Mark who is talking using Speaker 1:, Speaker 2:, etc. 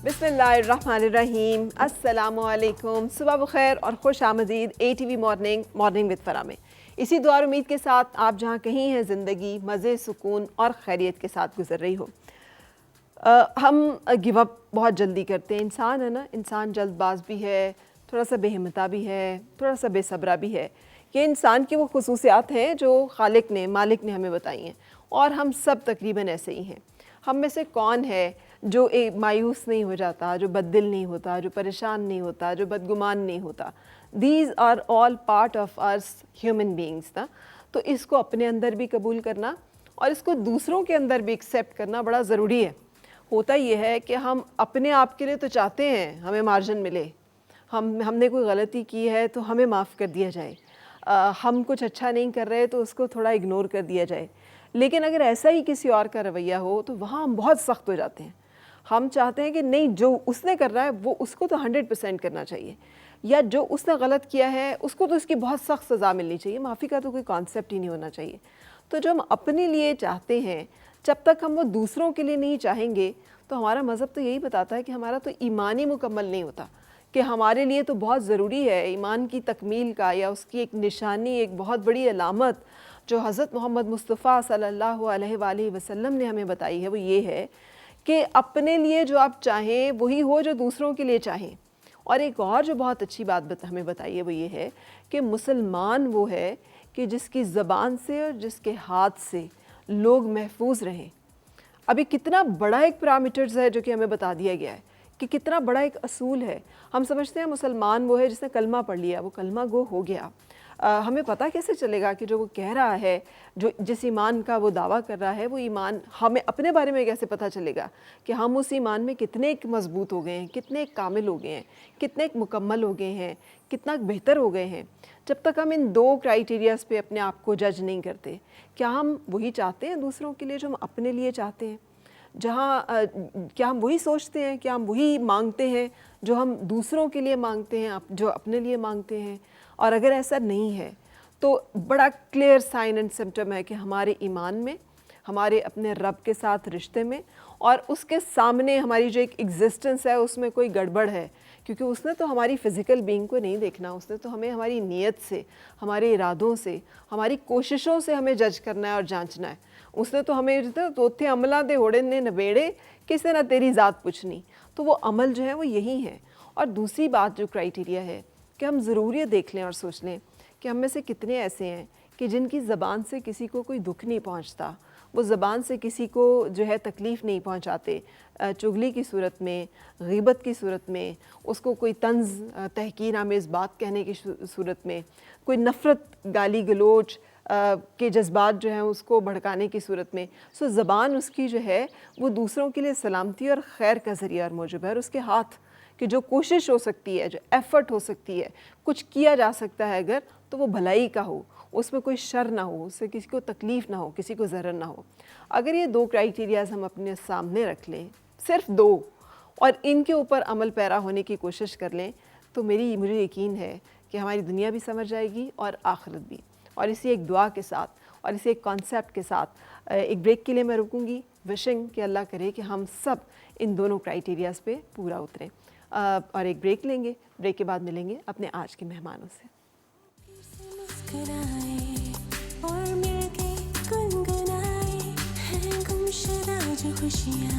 Speaker 1: بسم اللہ الرحمن الرحیم، السلام علیکم، صبح بخیر اور خوش آمدید ATV مارننگ وتھ فرا میں۔ اسی دعا اور امید کے ساتھ آپ جہاں کہیں ہیں زندگی مزے، سکون اور خیریت کے ساتھ گزر رہی ہو۔ ہم گیو اپ بہت جلدی کرتے ہیں، انسان ہے نا، انسان جلد باز بھی ہے، تھوڑا سا بے ہمتا بھی ہے، تھوڑا سا بے صبرا بھی ہے۔ یہ انسان کی وہ خصوصیات ہیں جو خالق نے، مالک نے ہمیں بتائی ہیں، اور ہم سب تقریباً ایسے ہی ہیں۔ ہم میں سے کون ہے جو مایوس نہیں ہو جاتا، جو بد دل نہیں ہوتا، جو پریشان نہیں ہوتا، جو بدگمان نہیں ہوتا؟ These are all part of us human beings نا۔ تو اس کو اپنے اندر بھی قبول کرنا اور اس کو دوسروں کے اندر بھی ایکسیپٹ کرنا بڑا ضروری ہے۔ ہوتا یہ ہے کہ ہم اپنے آپ کے لیے تو چاہتے ہیں ہمیں مارجن ملے، ہم نے کوئی غلطی کی ہے تو ہمیں معاف کر دیا جائے، ہم کچھ اچھا نہیں کر رہے تو اس کو تھوڑا اگنور کر دیا جائے۔ لیکن اگر ایسا ہی کسی اور کا رویہ ہو تو وہاں ہم بہت سخت ہو جاتے ہیں۔ ہم چاہتے ہیں کہ نہیں، جو اس نے کر رہا ہے وہ اس کو تو 100% کرنا چاہیے، یا جو اس نے غلط کیا ہے اس کو تو اس کی بہت سخت سزا ملنی چاہیے۔ معافی کا تو کوئی کانسیپٹ ہی نہیں ہونا چاہیے۔ تو جو ہم اپنے لیے چاہتے ہیں، جب تک ہم وہ دوسروں کے لیے نہیں چاہیں گے تو ہمارا مذہب تو یہی بتاتا ہے کہ ہمارا تو ایمان ہی مکمل نہیں ہوتا، کہ ہمارے لیے تو بہت ضروری ہے ایمان کی تکمیل کا، یا اس کی ایک نشانی، ایک بہت بڑی علامت جو حضرت محمد مصطفیٰ صلی اللہ علیہ وآلہ وسلم نے ہمیں بتائی ہے، وہ یہ ہے کہ اپنے لیے جو آپ چاہیں وہی ہو جو دوسروں کے لیے چاہیں۔ اور ایک اور جو بہت اچھی بات ہمیں بتائی ہے وہ یہ ہے کہ مسلمان وہ ہے کہ جس کی زبان سے اور جس کے ہاتھ سے لوگ محفوظ رہیں۔ ابھی کتنا بڑا ایک پیرامیٹرز ہے جو کہ ہمیں بتا دیا گیا ہے، کہ کتنا بڑا ایک اصول ہے۔ ہم سمجھتے ہیں مسلمان وہ ہے جس نے کلمہ پڑھ لیا، وہ کلمہ گو ہو گیا۔ ہمیں پتہ کیسے چلے گا کہ جو وہ کہہ رہا ہے، جس ایمان کا وہ دعویٰ کر رہا ہے، وہ ایمان ہمیں اپنے بارے میں کیسے پتہ چلے گا کہ ہم اس ایمان میں کتنے ایک مضبوط ہو گئے ہیں، کتنے ایک کامل ہو گئے ہیں، کتنے ایک مکمل ہو گئے ہیں، کتنا بہتر ہو گئے ہیں، جب تک ہم ان دو کرائیٹیریاز پہ اپنے آپ کو جج نہیں کرتے۔ کیا ہم وہی چاہتے ہیں دوسروں کے لیے جو ہم اپنے لیے چاہتے ہیں؟ کیا ہم وہی سوچتے ہیں، کیا ہم وہی مانگتے ہیں جو ہم دوسروں کے لیے مانگتے ہیں، جو اپنے لیے مانگتے ہیں؟ اور اگر ایسا نہیں ہے تو بڑا کلیئر سائن اینڈ سمپٹم ہے کہ ہمارے ایمان میں، ہمارے اپنے رب کے ساتھ رشتے میں، اور اس کے سامنے ہماری جو ایک ایگزسٹنس ہے اس میں کوئی گڑبڑ ہے، کیونکہ اس نے تو ہماری فزیکل بینگ کو نہیں دیکھنا، اس نے تو ہمیں ہماری نیت سے، ہمارے ارادوں سے، ہماری کوششوں سے ہمیں جج کرنا ہے اور جانچنا ہے۔ اس نے تو ہمیں توتھے عملہ دے ہوڑے نے نبیڑے، کسے نہ تیری ذات پوچھنی۔ تو وہ عمل جو ہے وہ یہی ہے۔ اور دوسری بات جو کرائیٹیریا ہے کہ ہم ضروریت دیکھ لیں اور سوچ لیں کہ ہم میں سے کتنے ایسے ہیں کہ جن کی زبان سے کسی کو کوئی دکھ نہیں پہنچتا، وہ زبان سے کسی کو جو ہے تکلیف نہیں پہنچاتے، چغلی کی صورت میں، غیبت کی صورت میں، اس کو کوئی طنز تحقیر آمیز بات کہنے کی صورت میں، کوئی نفرت، گالی گلوچ کے جذبات جو ہیں اس کو بھڑکانے کی صورت میں۔ زبان اس کی جو ہے وہ دوسروں کے لیے سلامتی اور خیر کا ذریعہ اور موجب ہے، اور اس کے ہاتھ کہ جو کوشش ہو سکتی ہے، جو ایفرٹ ہو سکتی ہے، کچھ کیا جا سکتا ہے اگر، تو وہ بھلائی کا ہو، اس میں کوئی شر نہ ہو، اس سے کسی کو تکلیف نہ ہو، کسی کو ضرر نہ ہو۔ اگر یہ دو کرائیٹیریاز ہم اپنے سامنے رکھ لیں، صرف دو، اور ان کے اوپر عمل پیرا ہونے کی کوشش کر لیں، تو مجھے یقین ہے کہ ہماری دنیا بھی سمجھ جائے گی اور آخرت بھی۔ اور اسی ایک دعا کے ساتھ اور اسی ایک کانسیپٹ کے ساتھ ایک بریک کے لیے میں رکوں گی، وشنگ کہ اللہ کرے کہ ہم سب ان دونوں کرائیٹیریاز پہ پورا اتریں۔ اور ایک بریک لیں گے، بریک کے بعد ملیں گے اپنے آج کے مہمانوں سے۔
Speaker 2: اور مل کے گنگنائے ہیں گمشدہ جو خوشیاں۔